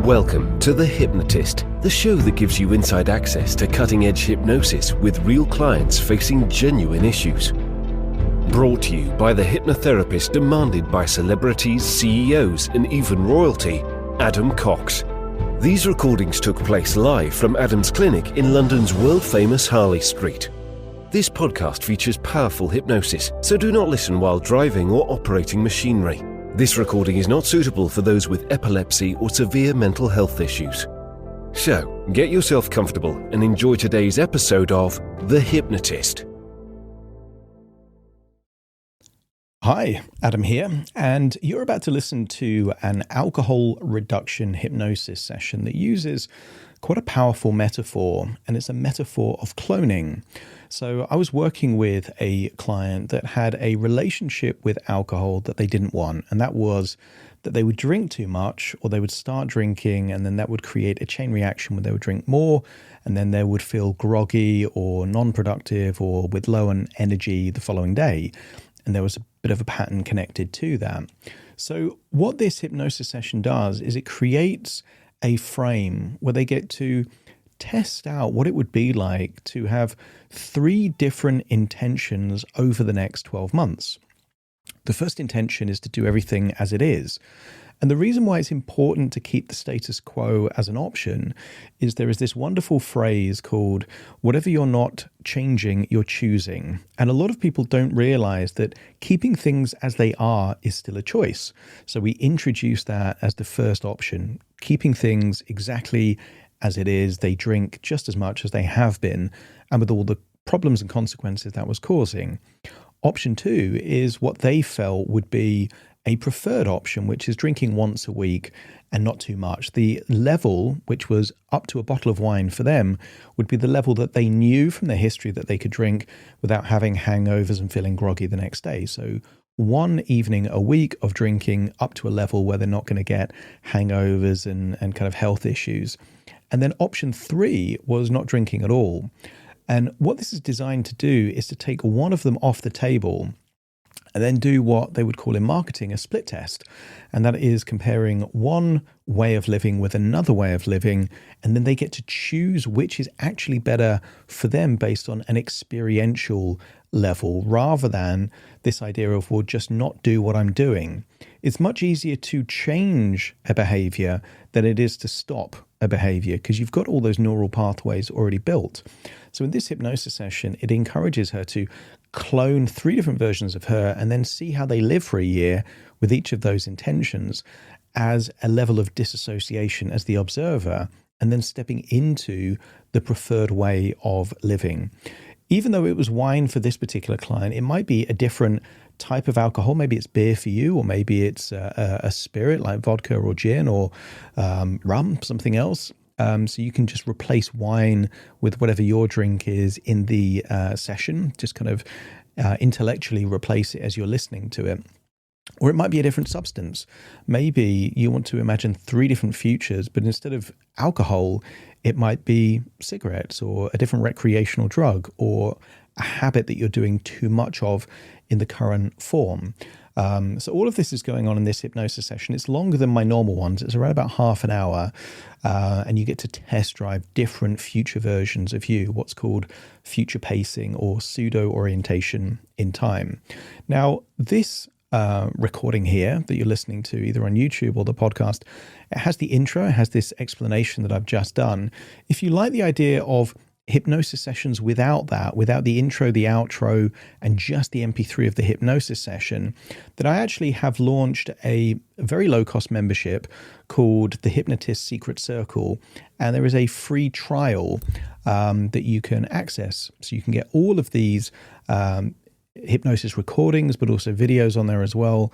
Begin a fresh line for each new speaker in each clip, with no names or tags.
Welcome to The Hypnotist, the show that gives you inside access to cutting-edge hypnosis with real clients facing genuine issues. Brought to you by the hypnotherapist demanded by celebrities, CEOs, and even royalty, Adam Cox. These recordings took place live from Adam's clinic in London's world-famous Harley Street. This podcast features powerful hypnosis, so do not listen while driving or operating machinery. This recording is not suitable for those with epilepsy or severe mental health issues. So, get yourself comfortable and enjoy today's episode of The Hypnotist.
Hi, Adam here, and you're about to listen to an alcohol reduction hypnosis session that uses quite a powerful metaphor, and it's a metaphor of cloning. So I was working with a client that had a relationship with alcohol that they didn't want, and that was that they would drink too much or they would start drinking, and then that would create a chain reaction where they would drink more and then they would feel groggy or non-productive or with low on energy the following day. And there was a bit of a pattern connected to that. So what this hypnosis session does is it creates a frame where they get to test out what it would be like to have 3 different intentions over the next 12 months. The first intention is to do everything as it is. And the reason why it's important to keep the status quo as an option is there is this wonderful phrase called, whatever you're not changing, you're choosing. And a lot of people don't realize that keeping things as they are is still a choice. So we introduce that as the first option, keeping things exactly as it is. They drink just as much as they have been, and with all the problems and consequences that was causing. Option 2 is what they felt would be a preferred option, which is drinking once a week and not too much. The level, which was up to a bottle of wine for them, would be the level that they knew from their history that they could drink without having hangovers and feeling groggy the next day. So 1 evening a week of drinking up to a level where they're not going to get hangovers and kind of health issues. And then option 3 was not drinking at all. And what this is designed to do is to take one of them off the table and then do what they would call in marketing a split test. And that is comparing one way of living with another way of living. And then they get to choose which is actually better for them based on an experiential level, rather than this idea of, well, just not do what I'm doing. It's much easier to change a behavior than it is to stop a behavior, because you've got all those neural pathways already built. So in this hypnosis session, it encourages her to clone 3 different versions of her and then see how they live for a year with each of those intentions as a level of disassociation as the observer, and then stepping into the preferred way of living. Even though it was wine for this particular client, it might be a different type of alcohol. Maybe it's beer for you, or maybe it's a spirit like vodka or gin or rum, something else. So you can just replace wine with whatever your drink is in the session, just kind of intellectually replace it as you're listening to it. Or it might be a different substance. Maybe you want to imagine 3 different futures, but instead of alcohol, it might be cigarettes or a different recreational drug or a habit that you're doing too much of in the current form. So all of this is going on in this hypnosis session. It's longer than my normal ones. It's around about half an hour, and you get to test drive different future versions of you, what's called future pacing or pseudo orientation in time. Now, this recording here that you're listening to either on YouTube or the podcast, it has the intro, it has this explanation that I've just done. If you like the idea of hypnosis sessions without that, without the intro, the outro, and just the MP3 of the hypnosis session, that I actually have launched a very low-cost membership called the Hypnotist Secret Circle, and there is a free trial that you can access. So you can get all of these hypnosis recordings, but also videos on there as well,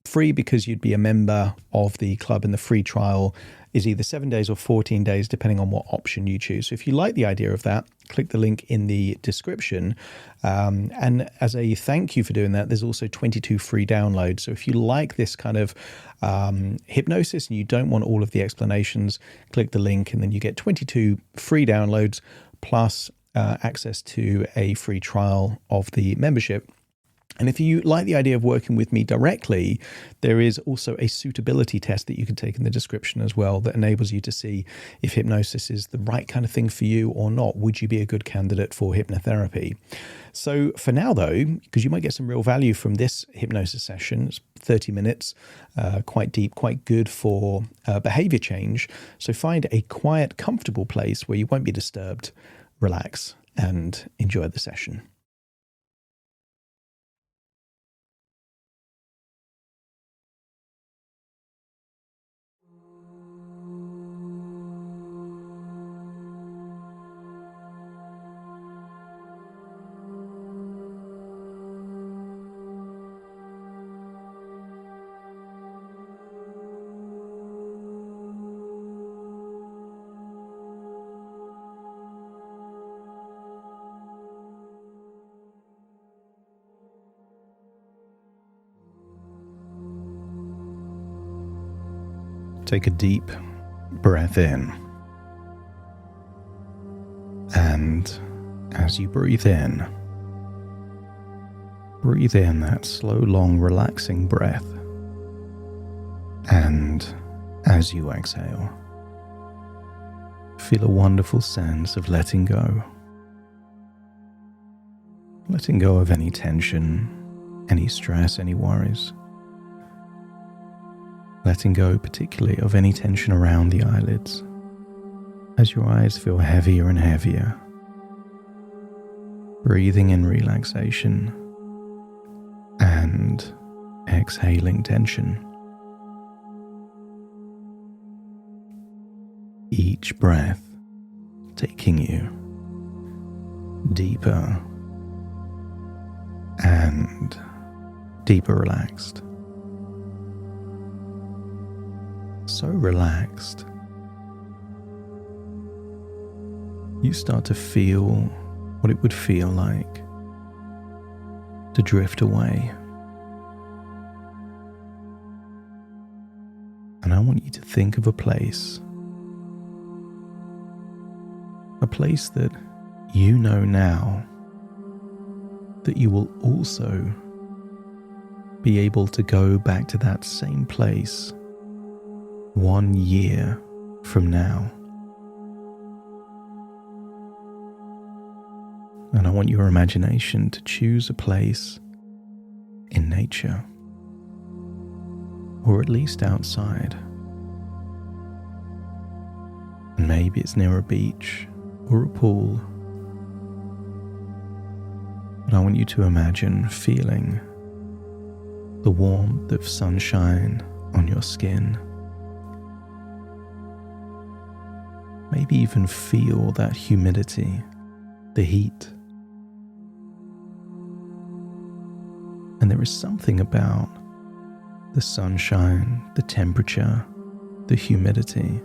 free because you'd be a member of the club, and the free trial is either 7 days or 14 days, depending on what option you choose. So if you like the idea of that, click the link in the description. And as a thank you for doing that, there's also 22 free downloads. So if you like this kind of hypnosis and you don't want all of the explanations, click the link and then you get 22 free downloads plus access to a free trial of the membership. And if you like the idea of working with me directly, there is also a suitability test that you can take in the description as well that enables you to see if hypnosis is the right kind of thing for you or not. Would you be a good candidate for hypnotherapy? So for now, though, because you might get some real value from this hypnosis session, it's 30 minutes, quite deep, quite good for behavior change. So find a quiet, comfortable place where you won't be disturbed, relax, and enjoy the session. Take a deep breath in. And as you breathe in that slow, long, relaxing breath. And as you exhale, feel a wonderful sense of letting go. Letting go of any tension, any stress, any worries. Letting go particularly of any tension around the eyelids as your eyes feel heavier and heavier. Breathing in relaxation and exhaling tension. Each breath taking you deeper and deeper relaxed. So relaxed, you start to feel what it would feel like to drift away. And I want you to think of a place that you know now that you will also be able to go back to that same place 1 year from now. And I want your imagination to choose a place in nature, or at least outside. And maybe it's near a beach or a pool. But I want you to imagine feeling the warmth of sunshine on your skin. Maybe even feel that humidity, the heat. And there is something about the sunshine, the temperature, the humidity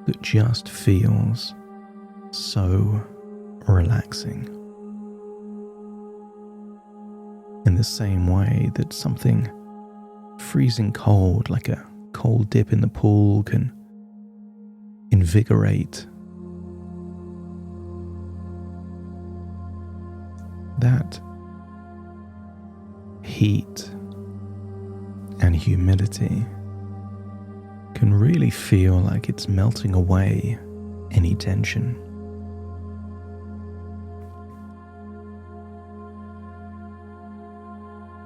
that just feels so relaxing. In the same way that something freezing cold, like a cold dip in the pool, can invigorate. That heat and humidity can really feel like it's melting away any tension.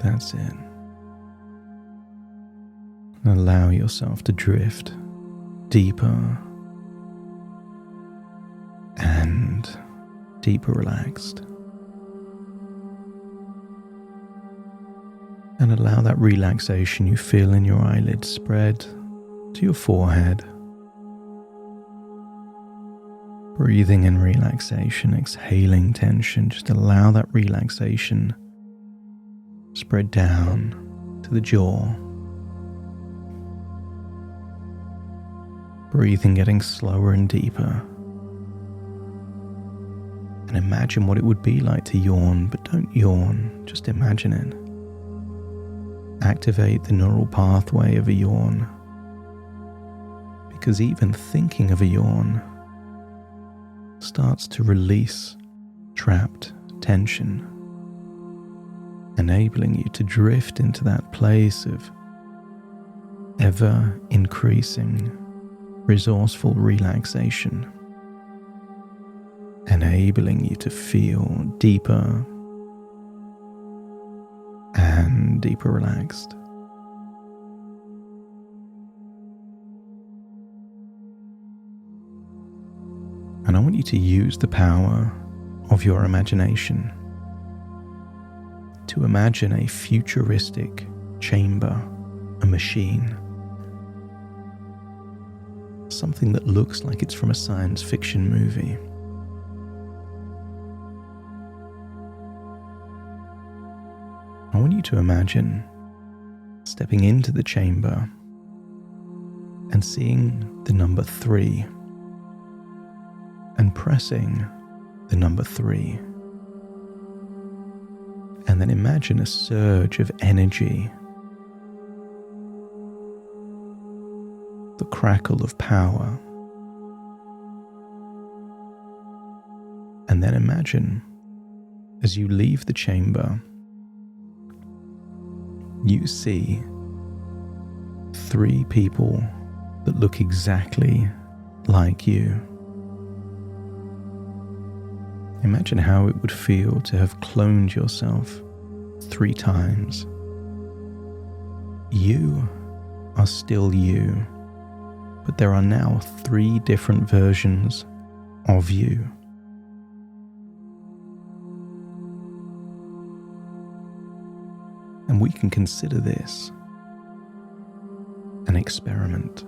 That's it. Allow yourself to drift deeper and deeper relaxed. And allow that relaxation you feel in your eyelids spread to your forehead. Breathing in relaxation, exhaling tension. Just allow that relaxation spread down to the jaw. Breathing getting slower and deeper. And imagine what it would be like to yawn, but don't yawn, just imagine it. Activate the neural pathway of a yawn. Because even thinking of a yawn starts to release trapped tension. enabling you to drift into that place of ever increasing resourceful relaxation, enabling you to feel deeper and deeper relaxed. And I want you to use the power of your imagination to imagine a futuristic chamber, a machine, something that looks like it's from a science fiction movie. I want you to imagine stepping into the chamber and seeing the number 3 and pressing the number 3. And then imagine a surge of energy, the crackle of power. And then imagine, as you leave the chamber, you see 3 people that look exactly like you. Imagine how it would feel to have cloned yourself 3 times. You are still you, but there are now 3 different versions of you. And we can consider this an experiment,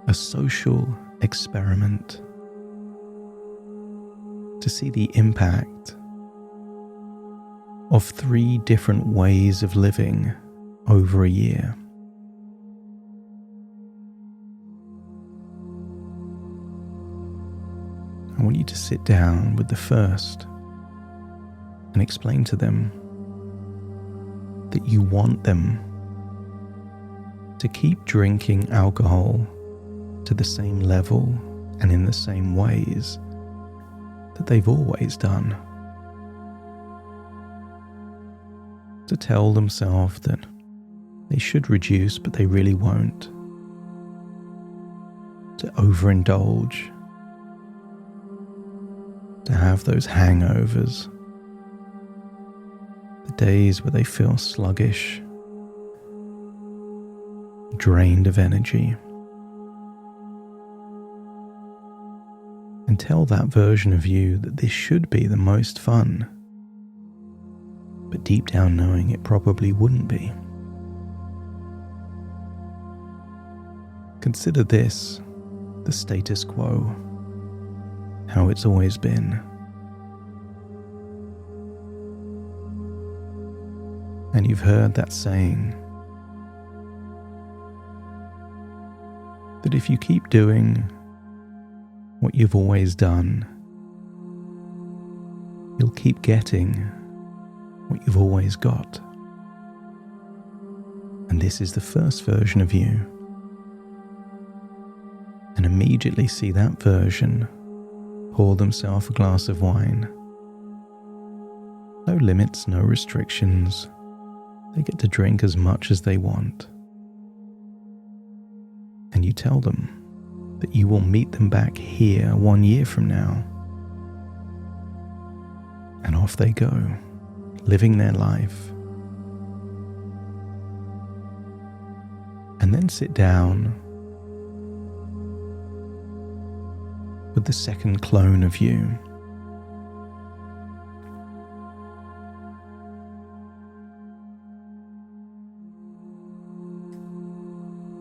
a social experiment, to see the impact of 3 different ways of living over a year. I want you to sit down with the first and explain to them that you want them to keep drinking alcohol to the same level and in the same ways that they've always done. To tell themselves that they should reduce, but they really won't. To overindulge. To have those hangovers. The days where they feel sluggish, drained of energy. And tell that version of you that this should be the most fun, but deep down knowing it probably wouldn't be. Consider this the status quo, how it's always been. And you've heard that saying that if you keep doing what you've always done, you'll keep getting what you've always got. And this is the first version of you. And immediately see that version pour themselves a glass of wine. No limits, no restrictions. They get to drink as much as they want. And you tell them that you will meet them back here 1 year from now. And off they go, living their life. And then sit down with the second clone of you.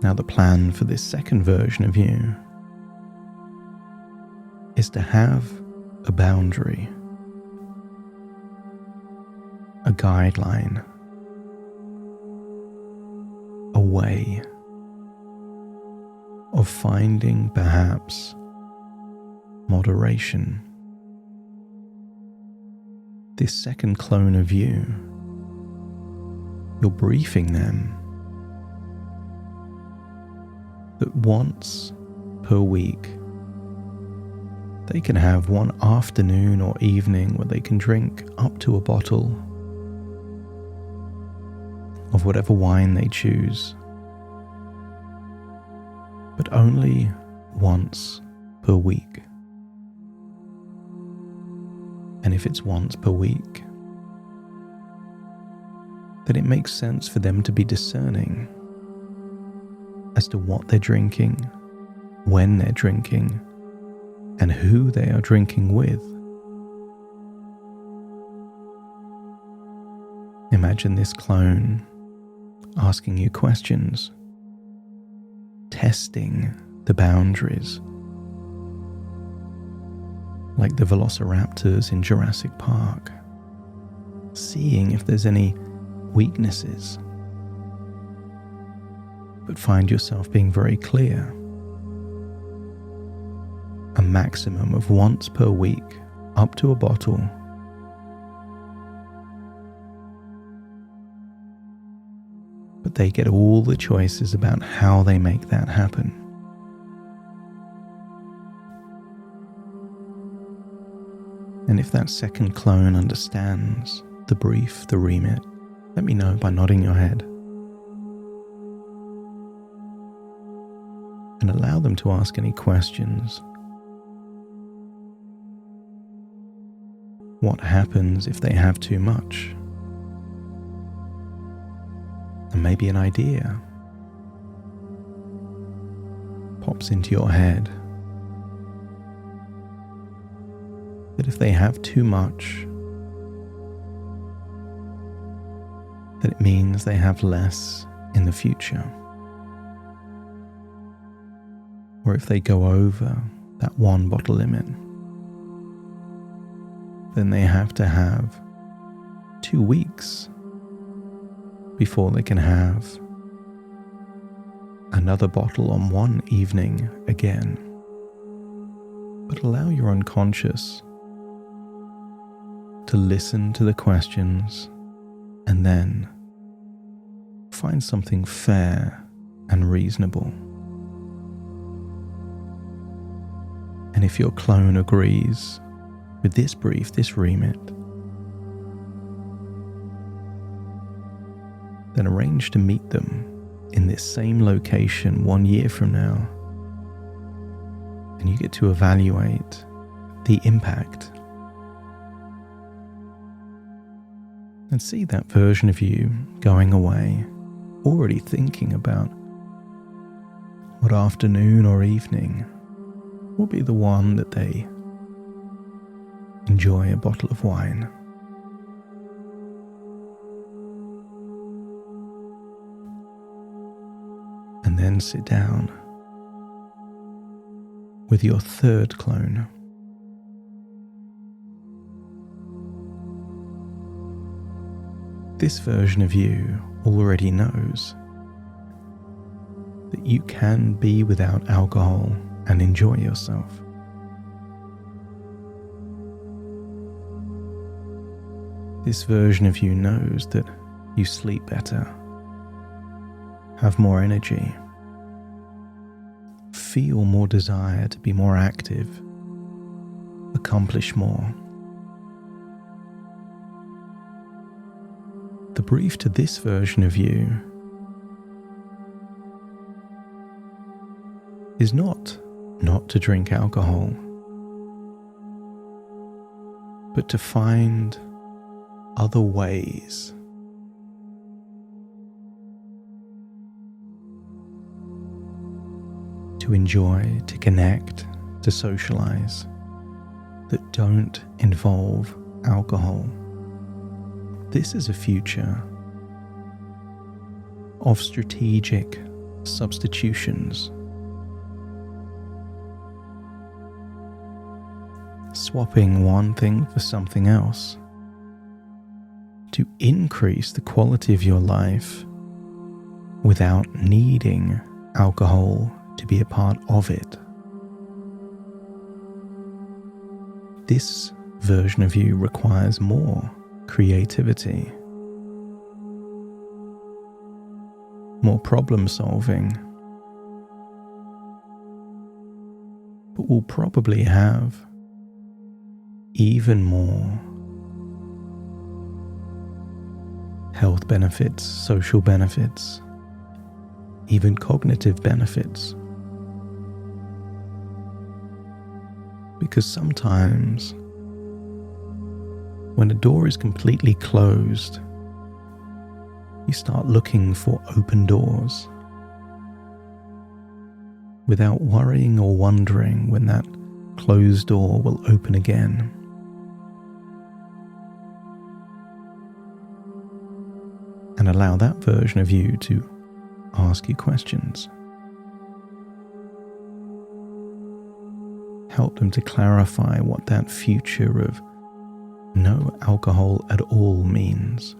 Now the plan for this second version of you is to have a boundary, a guideline, a way of finding perhaps moderation. This second clone of you, you're briefing them that once per week They can have one afternoon or evening where they can drink up to a bottle of whatever wine they choose, but only once per week. And if it's once per week, then it makes sense for them to be discerning as to what they're drinking, when they're drinking, and who they are drinking with. Imagine this clone asking you questions, testing the boundaries, like the velociraptors in Jurassic Park, seeing if there's any weaknesses, but find yourself being very clear. A maximum of once per week, up to a bottle. But they get all the choices about how they make that happen. And if that second clone understands the brief, the remit, let me know by nodding your head. And allow them to ask any questions. What happens if they have too much? And maybe an idea pops into your head that if they have too much, that it means they have less in the future. Or if they go over that one bottle limit, then they have to have 2 weeks before they can have another bottle on one evening again. But allow your unconscious to listen to the questions and then find something fair and reasonable. And if your clone agrees with this brief, this remit, then arrange to meet them in this same location 1 year from now, and you get to evaluate the impact and see that version of you going away, already thinking about what afternoon or evening will be the one that they enjoy a bottle of wine. And then sit down with your third clone. This version of you already knows that you can be without alcohol and enjoy yourself. This version of you knows that you sleep better, have more energy, feel more desire to be more active, accomplish more. The brief to this version of you is not to drink alcohol, but to find other ways to enjoy, to connect, to socialize that don't involve alcohol. This is a future of strategic substitutions, swapping one thing for something else to increase the quality of your life without needing alcohol to be a part of it. This version of you requires more creativity, more problem solving, but will probably have even more health benefits, social benefits, even cognitive benefits. Because sometimes when a door is completely closed, you start looking for open doors without worrying or wondering when that closed door will open again. And allow that version of you to ask you questions. Help them to clarify what that future of no alcohol at all means.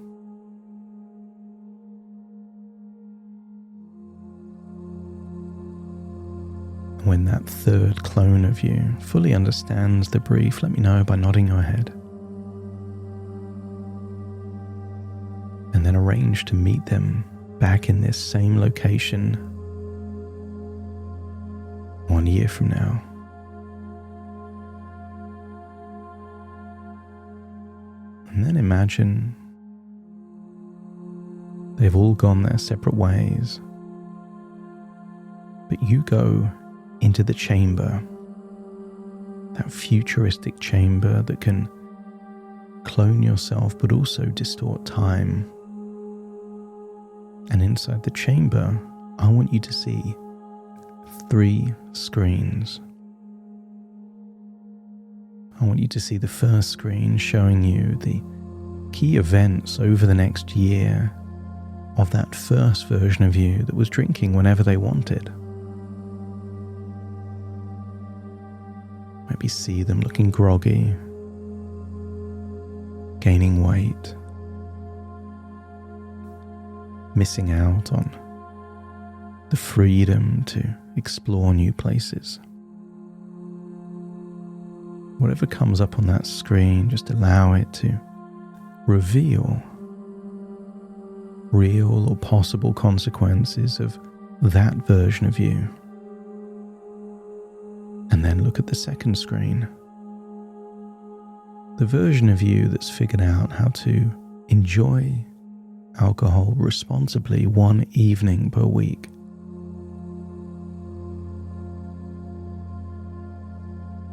When that third clone of you fully understands the brief, let me know by nodding your head. And then arrange to meet them back in this same location 1 year from now. And then imagine they've all gone their separate ways, but you go into the chamber, that futuristic chamber that can clone yourself but also distort time. And inside the chamber, I want you to see 3 screens. I want you to see the first screen showing you the key events over the next year of that first version of you that was drinking whenever they wanted. Maybe see them looking groggy, gaining weight, missing out on the freedom to explore new places. Whatever comes up on that screen, just allow it to reveal real or possible consequences of that version of you. And then look at the second screen. The version of you that's figured out how to enjoy alcohol responsibly 1 evening per week.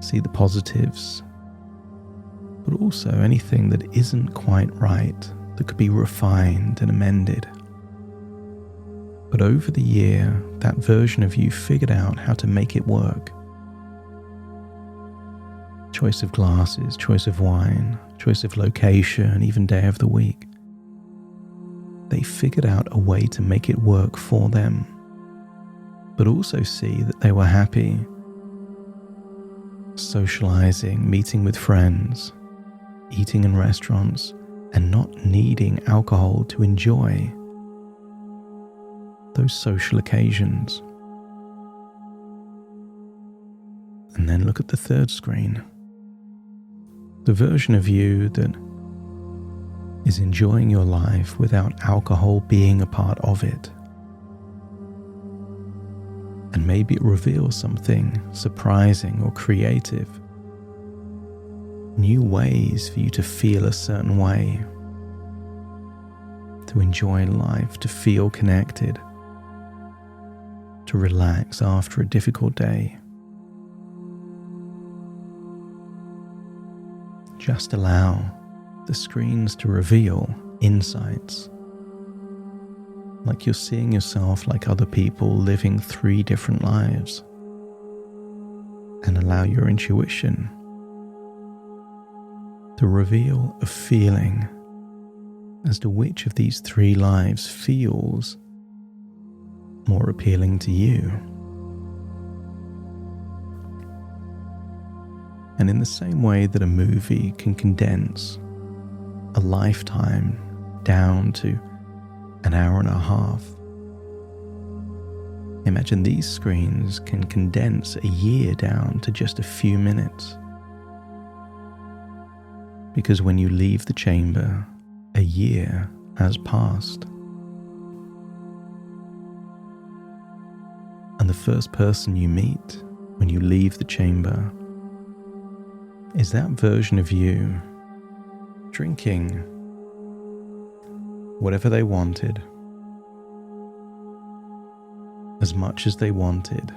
See the positives, but also anything that isn't quite right that could be refined and amended. But over the year, that version of you figured out how to make it work. Choice of glasses, choice of wine, choice of location, even day of the week. They figured out a way to make it work for them, but also see that they were happy socializing, meeting with friends, eating in restaurants, and not needing alcohol to enjoy those social occasions. And then look at the third screen. The version of you that is enjoying your life without alcohol being a part of it. And maybe it reveals something surprising or creative. New ways for you to feel a certain way. To enjoy life, to feel connected. To relax after a difficult day. Just allow the screens to reveal insights. Like you're seeing yourself like other people living 3 different lives. And allow your intuition to reveal a feeling as to which of these 3 lives feels more appealing to you. And in the same way that a movie can condense a lifetime down to an hour and a half, imagine these screens can condense a year down to just a few minutes. Because when you leave the chamber, a year has passed. And the first person you meet when you leave the chamber is that version of you drinking whatever they wanted, as much as they wanted,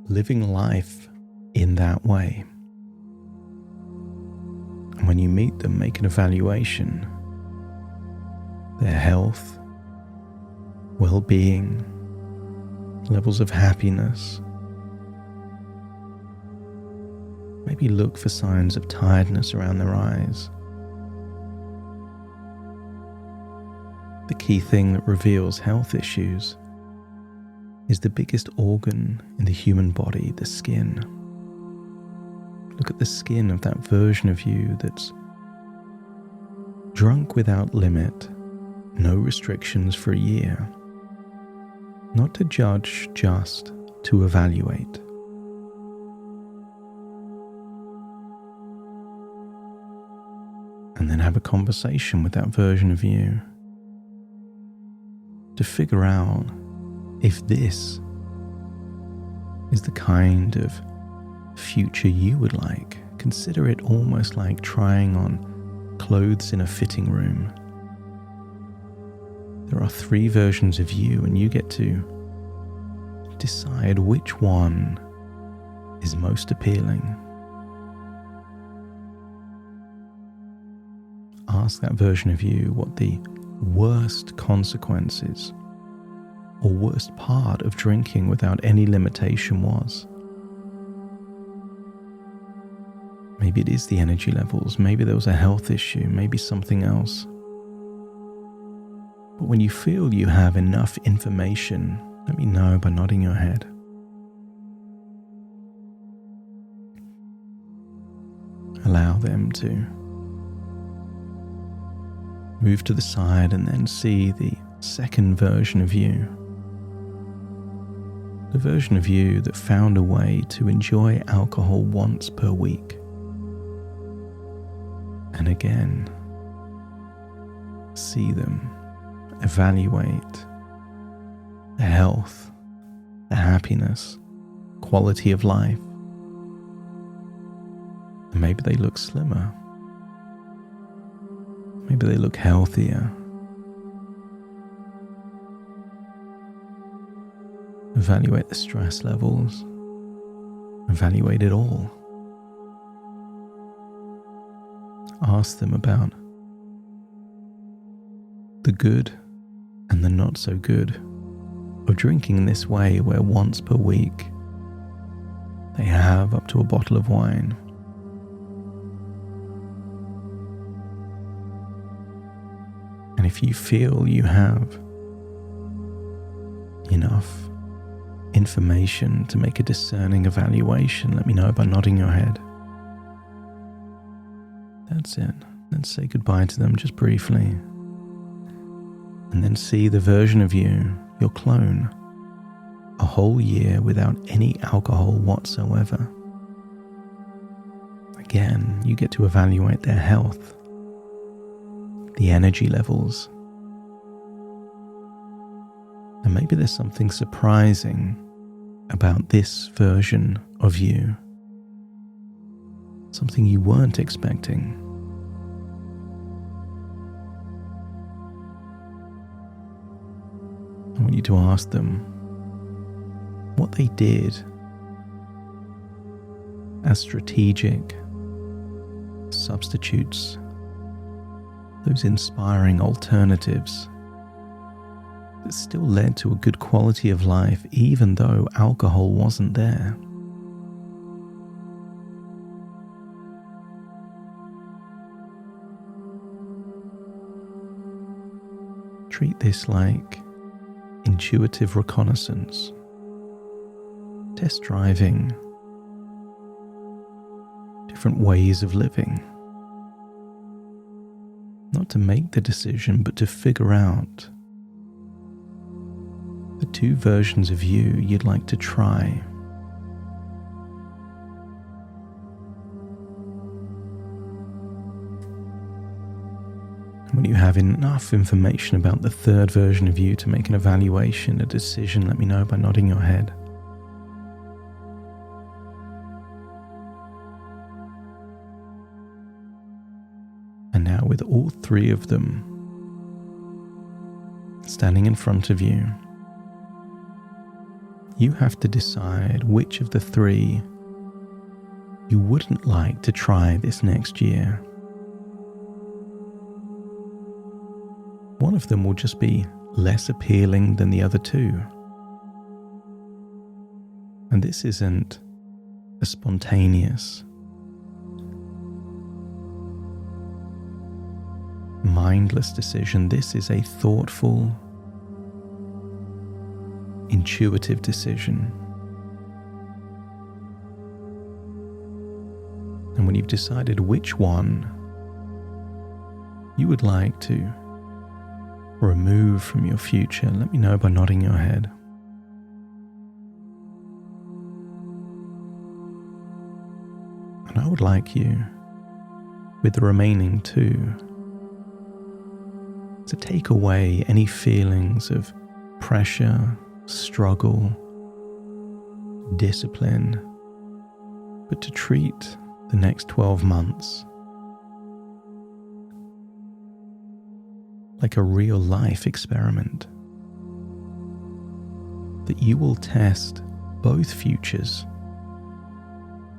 living life in that way. And when you meet them, make an evaluation. Their health, well-being, levels of happiness. Maybe look for signs of tiredness around their eyes. The key thing that reveals health issues is the biggest organ in the human body, the skin. Look at the skin of that version of you that's drunk without limit, no restrictions for a year. Not to judge, just to evaluate. And then have a conversation with that version of you to figure out if this is the kind of future you would like. Consider it almost like trying on clothes in a fitting room. There are 3 versions of you, and you get to decide which one is most appealing. Ask that version of you what the worst consequences or worst part of drinking without any limitation was. Maybe it is the energy levels, maybe there was a health issue, maybe something else. But when you feel you have enough information, let me know by nodding your head. Allow them to move to the side and then see the second version of you. The version of you that found a way to enjoy alcohol once per week. And again, see them, evaluate the health, the happiness, quality of life. And maybe they look slimmer. Maybe they look healthier. Evaluate the stress levels. Evaluate it all. Ask them about the good and the not so good of drinking in this way, where once per week they have up to a bottle of wine. And if you feel you have enough information to make a discerning evaluation, let me know by nodding your head. That's it. Then say goodbye to them just briefly. And then see the version of you, your clone, a whole year without any alcohol whatsoever. Again, you get to evaluate their health, the energy levels. And maybe there's something surprising about this version of you. Something you weren't expecting. I want you to ask them what they did as strategic substitutes, those inspiring alternatives that still led to a good quality of life even though alcohol wasn't there. Treat this like intuitive reconnaissance, test driving different ways of living. Not to make the decision, but to figure out the 2 versions of you you'd like to try. When you have enough information about the 3rd version of you to make an evaluation, a decision, let me know by nodding your head. with all three of them standing in front of you, you have to decide which of the three you wouldn't like to try this next year. One of them will just be less appealing than the other two. And this isn't a spontaneous, mindless decision. This is a thoughtful, intuitive decision. And when you've decided which one you would like to remove from your future, let me know by nodding your head. And I would like you, with the remaining two, to take away any feelings of pressure, struggle, discipline, but to treat the next 12 months like a real life experiment, that you will test both futures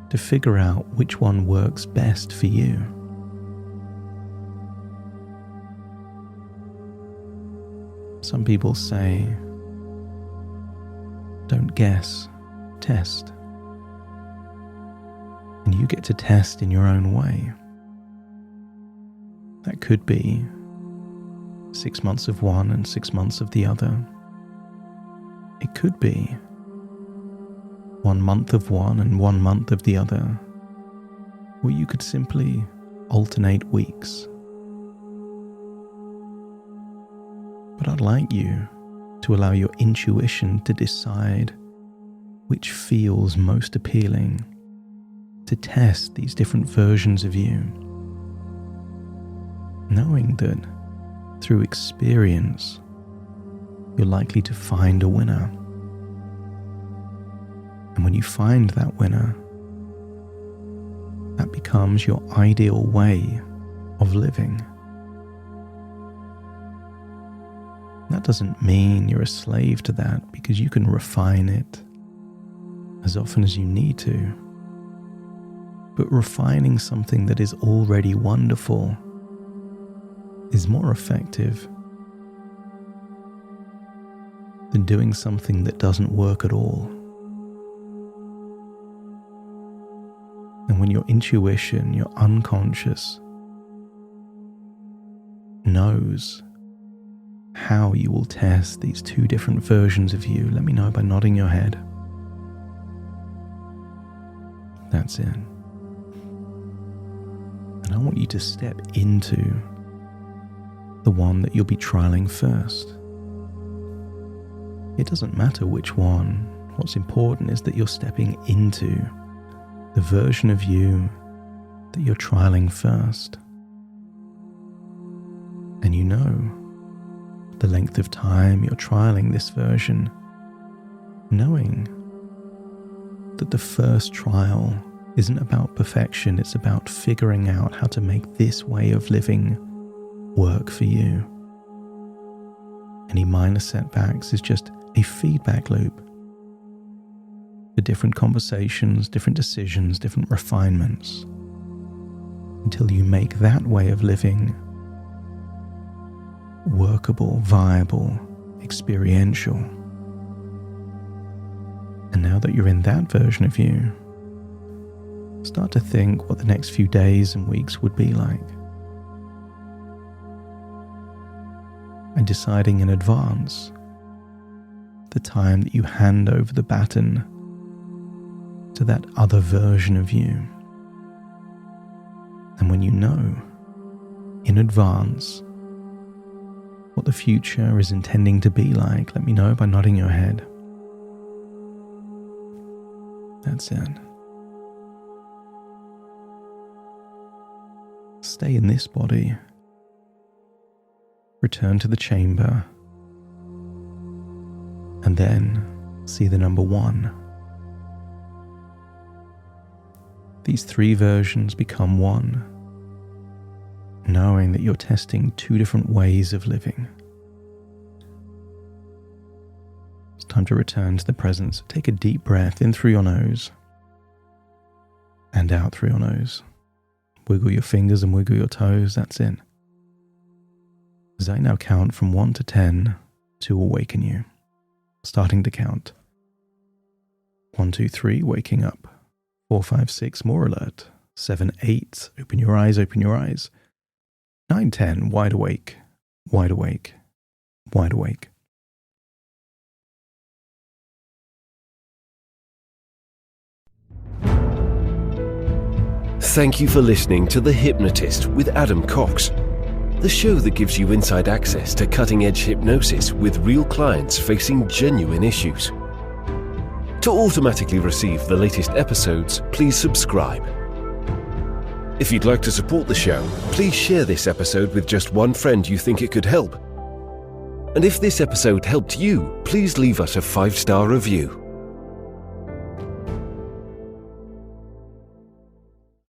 to figure out which one works best for you. Some people say, don't guess, test. And you get to test in your own way. That could be 6 months of one and 6 months of the other. It could be 1 month of one and 1 month of the other. Or you could simply alternate weeks. But I'd like you to allow your intuition to decide which feels most appealing, to test these different versions of you, knowing that through experience you're likely to find a winner. And when you find that winner, that becomes your ideal way of living. That doesn't mean you're a slave to that, because you can refine it as often as you need to. But refining something that is already wonderful is more effective than doing something that doesn't work at all. And when your intuition, your unconscious, knows how you will test these two different versions of you, let me know by nodding your head. That's it. And I want you to step into the one that you'll be trialing first. It doesn't matter which one. What's important is that you're stepping into the version of you that you're trialing first. And you know the length of time you're trialing this version, knowing that the first trial isn't about perfection, it's about figuring out how to make this way of living work for you. Any minor setbacks is just a feedback loop for different conversations, different decisions, different refinements, until you make that way of living workable, viable, experiential. And now that you're in that version of you, start to think what the next few days and weeks would be like. And deciding in advance the time that you hand over the baton to that other version of you. And when you know in advance what the future is intending to be like, let me know by nodding your head. That's it. Stay in this body. Return to the chamber. And then see the number 1. These 3 versions become one. knowing that you're testing two different ways of living. It's time to return to the present. Take a deep breath in through your nose and out through your nose. Wiggle your fingers and wiggle your toes. That's in. As I now count from 1 to 10 to awaken you. Starting to count. 1, 2, 3, waking up. 4, 5, 6, more alert. 7, 8, open your eyes, open your eyes. 9, 10, wide awake, wide awake, wide awake.
Thank you for listening to The Hypnotist with Adam Cox, the show that gives you inside access to cutting-edge hypnosis with real clients facing genuine issues. To automatically receive the latest episodes, please subscribe. If you'd like to support the show, please share this episode with just one friend you think it could help. And if this episode helped you, please leave us a 5-star review.